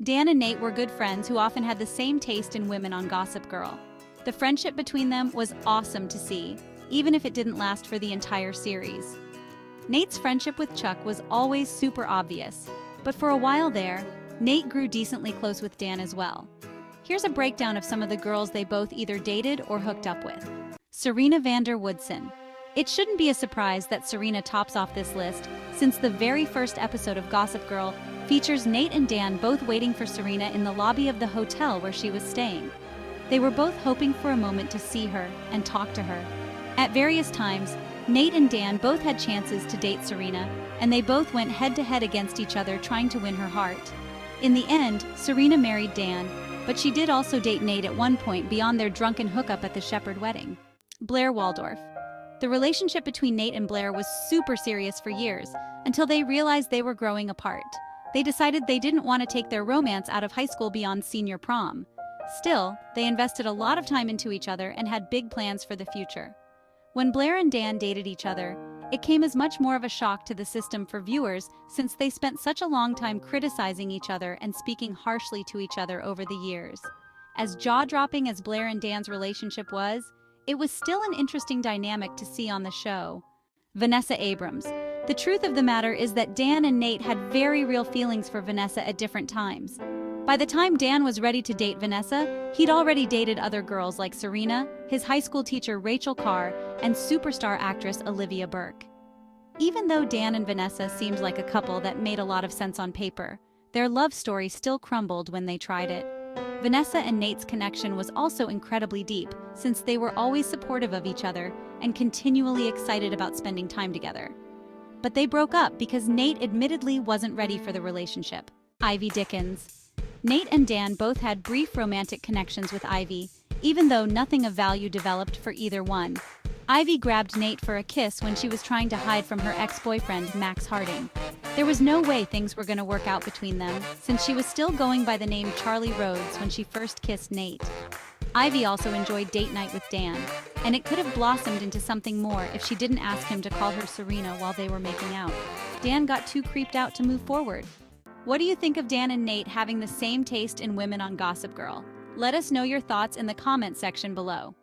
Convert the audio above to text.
Dan and Nate were good friends who often had the same taste in women on Gossip Girl. The friendship between them was awesome to see, even if it didn't last for the entire series. Nate's friendship with Chuck was always super obvious, but for a while there, Nate grew decently close with Dan as well. Here's a breakdown of some of the girls they both either dated or hooked up with. Serena van der Woodsen. It shouldn't be a surprise that Serena tops off this list, since the very first episode of Gossip Girl features Nate and Dan both waiting for Serena in the lobby of the hotel where she was staying. They were both hoping for a moment to see her and talk to her. At various times, Nate and Dan both had chances to date Serena, and they both went head-to-head against each other trying to win her heart. In the end, Serena married Dan, but she did also date Nate at one point beyond their drunken hookup at the Shepherd wedding. Blair Waldorf. The relationship between Nate and Blair was super serious for years, until they realized they were growing apart. They decided they didn't want to take their romance out of high school beyond senior prom. Still, they invested a lot of time into each other and had big plans for the future. When Blair and Dan dated each other, it came as much more of a shock to the system for viewers since they spent such a long time criticizing each other and speaking harshly to each other over the years. As jaw-dropping as Blair and Dan's relationship was, it was still an interesting dynamic to see on the show. Vanessa Abrams. The truth of the matter is that Dan and Nate had very real feelings for Vanessa at different times. By the time Dan was ready to date Vanessa, he'd already dated other girls like Serena, his high school teacher Rachel Carr, and superstar actress Olivia Burke. Even though Dan and Vanessa seemed like a couple that made a lot of sense on paper, their love story still crumbled when they tried it. Vanessa and Nate's connection was also incredibly deep, since they were always supportive of each other and continually excited about spending time together. But they broke up because Nate admittedly wasn't ready for the relationship. Ivy Dickens. Nate and Dan both had brief romantic connections with Ivy, even though nothing of value developed for either one. Ivy grabbed Nate for a kiss when she was trying to hide from her ex-boyfriend, Max Harding. There was no way things were going to work out between them, since she was still going by the name Charlie Rhodes when she first kissed Nate. Ivy also enjoyed date night with Dan, and it could have blossomed into something more if she didn't ask him to call her Serena while they were making out. Dan got too creeped out to move forward. What do you think of Dan and Nate having the same taste in women on Gossip Girl? Let us know your thoughts in the comment section below.